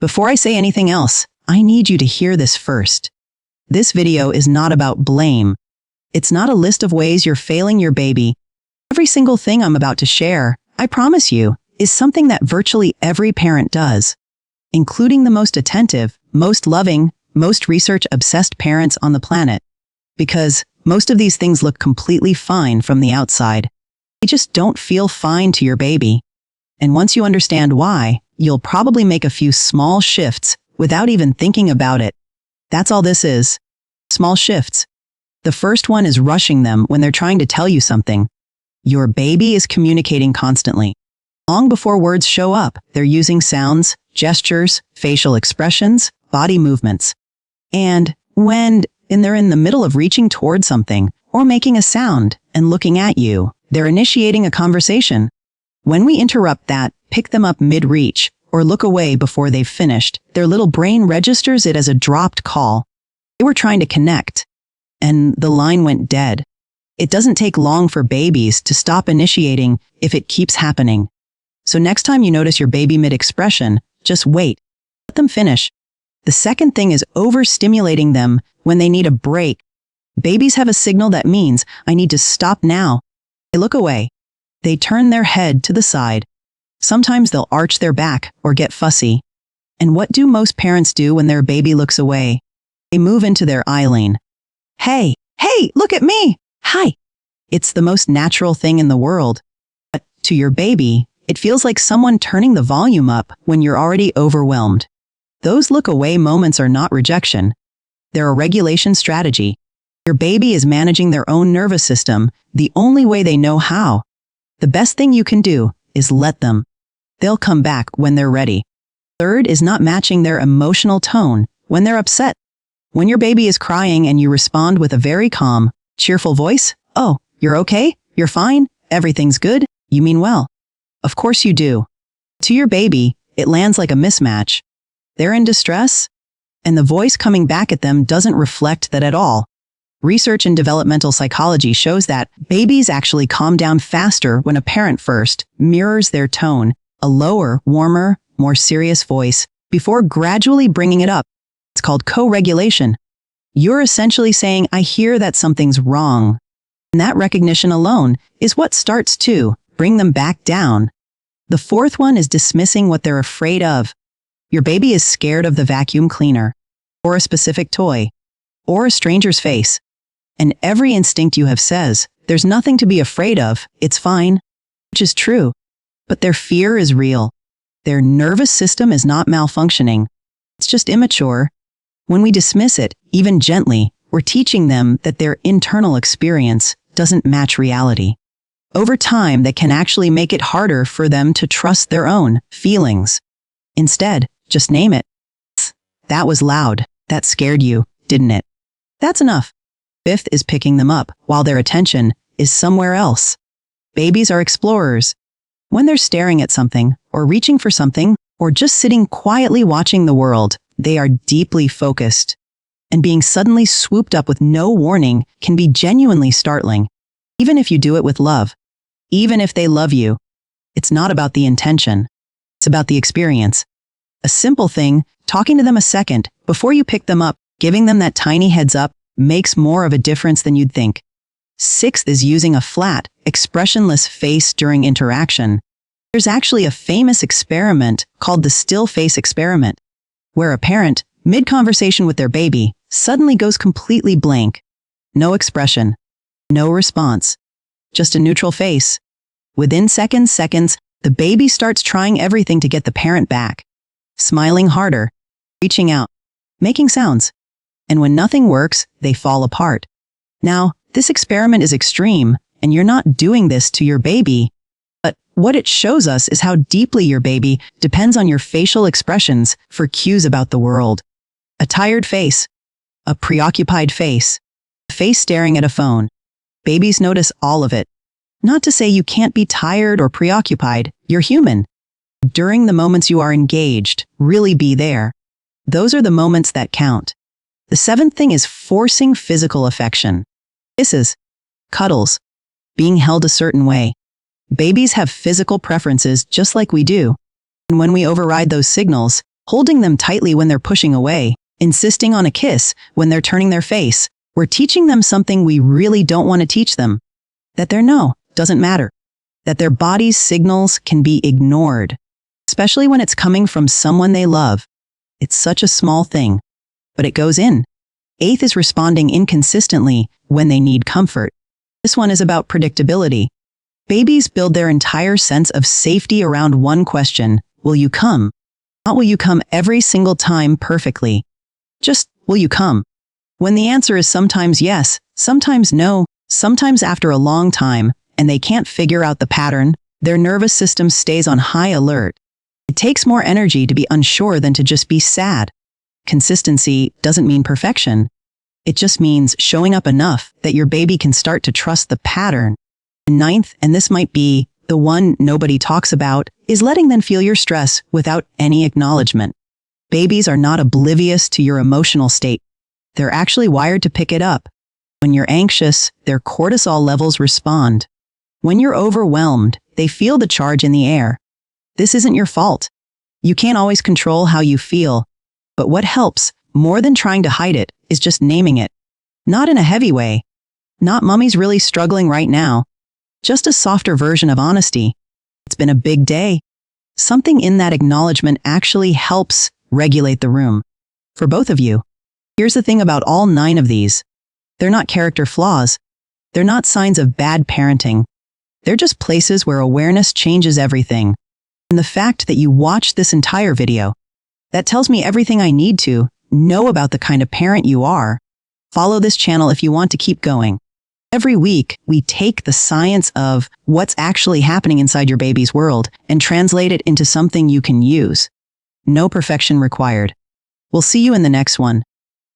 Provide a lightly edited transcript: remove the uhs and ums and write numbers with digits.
Before I say anything else, I need you to hear this first. This video is not about blame. It's not a list of ways you're failing your baby. Every single thing I'm about to share, I promise you, is something that virtually every parent does, including the most attentive, most loving, most research-obsessed parents on the planet. Because most of these things look completely fine from the outside. They just don't feel fine to your baby. And once you understand why, you'll probably make a few small shifts without even thinking about it. That's all this is. Small shifts. The first one is rushing them when they're trying to tell you something. Your baby is communicating constantly. Long before words show up, they're using sounds, gestures, facial expressions, body movements. And when they're in the middle of reaching toward something, or making a sound and looking at you, they're initiating a conversation. When we interrupt that, pick them up mid-reach, or look away before they've finished, their little brain registers it as a dropped call. They were trying to connect, and the line went dead. It doesn't take long for babies to stop initiating if it keeps happening. So next time you notice your baby mid-expression, just wait. Let them finish. The second thing is overstimulating them when they need a break. Babies have a signal that means, I need to stop now. They look away. They turn their head to the side. Sometimes they'll arch their back or get fussy. And what do most parents do when their baby looks away? They move into their eye lane. Hey, look at me! Hi! It's the most natural thing in the world. But to your baby, it feels like someone turning the volume up when you're already overwhelmed. Those look away moments are not rejection. They're a regulation strategy. Your baby is managing their own nervous system the only way they know how. The best thing you can do is let them. They'll come back when they're ready. Third is not matching their emotional tone when they're upset. When your baby is crying and you respond with a very calm, cheerful voice, "Oh, you're okay? You're fine? Everything's good? You mean well." Of course you do. To your baby, it lands like a mismatch. They're in distress, and the voice coming back at them doesn't reflect that at all. Research in developmental psychology shows that babies actually calm down faster when a parent first mirrors their tone, a lower, warmer, more serious voice, before gradually bringing it up. It's called co-regulation. You're essentially saying, I hear that something's wrong. And that recognition alone is what starts to bring them back down. The fourth one is dismissing what they're afraid of. Your baby is scared of the vacuum cleaner, or a specific toy, or a stranger's face. And every instinct you have says, there's nothing to be afraid of, it's fine, which is true. But their fear is real. Their nervous system is not malfunctioning. It's just immature. When we dismiss it, even gently, we're teaching them that their internal experience doesn't match reality. Over time, that can actually make it harder for them to trust their own feelings. Instead, just name it. That was loud. That scared you, didn't it? That's enough. Fifth is picking them up while their attention is somewhere else. Babies are explorers. When they're staring at something, or reaching for something, or just sitting quietly watching the world, they are deeply focused. And being suddenly swooped up with no warning can be genuinely startling, even if you do it with love. Even if they love you, it's not about the intention. It's about the experience. A simple thing, talking to them a second before you pick them up, giving them that tiny heads up, makes more of a difference than you'd think. Sixth is using a flat, expressionless face during interaction. There's actually a famous experiment called the still face experiment, where a parent, mid-conversation with their baby, suddenly goes completely blank. No expression. No response. Just a neutral face. Within seconds, the baby starts trying everything to get the parent back. Smiling harder, reaching out, making sounds. And when nothing works, they fall apart. Now, this experiment is extreme, and you're not doing this to your baby. But what it shows us is how deeply your baby depends on your facial expressions for cues about the world. A tired face, a preoccupied face, a face staring at a phone. Babies notice all of it. Not to say you can't be tired or preoccupied, you're human. During the moments you are engaged, really be there. Those are the moments that count. The seventh thing is forcing physical affection. Kisses, cuddles, being held a certain way. Babies have physical preferences just like we do. And when we override those signals, holding them tightly when they're pushing away, insisting on a kiss when they're turning their face. We're teaching them something we really don't want to teach them. That their no doesn't matter. That their body's signals can be ignored, especially when it's coming from someone they love. It's such a small thing, but it goes in. 8th is responding inconsistently when they need comfort. This one is about predictability. Babies build their entire sense of safety around one question: will you come? Not will you come every single time perfectly. Just, will you come? When the answer is sometimes yes, sometimes no, sometimes after a long time, and they can't figure out the pattern, their nervous system stays on high alert. It takes more energy to be unsure than to just be sad. Consistency doesn't mean perfection. It just means showing up enough that your baby can start to trust the pattern. And 9th, and this might be the one nobody talks about, is letting them feel your stress without any acknowledgement. Babies are not oblivious to your emotional state. They're actually wired to pick it up. When you're anxious, their cortisol levels respond. When you're overwhelmed, they feel the charge in the air. This isn't your fault. You can't always control how you feel. But what helps, more than trying to hide it, is just naming it. Not in a heavy way. Not "Mommy's really struggling right now." Just a softer version of honesty. "It's been a big day." Something in that acknowledgement actually helps regulate the room. For both of you. Here's the thing about all 9 of these. They're not character flaws. They're not signs of bad parenting. They're just places where awareness changes everything. And the fact that you watched this entire video, that tells me everything I need to know about the kind of parent you are. Follow this channel if you want to keep going. Every week, we take the science of what's actually happening inside your baby's world and translate it into something you can use. No perfection required. We'll see you in the next one.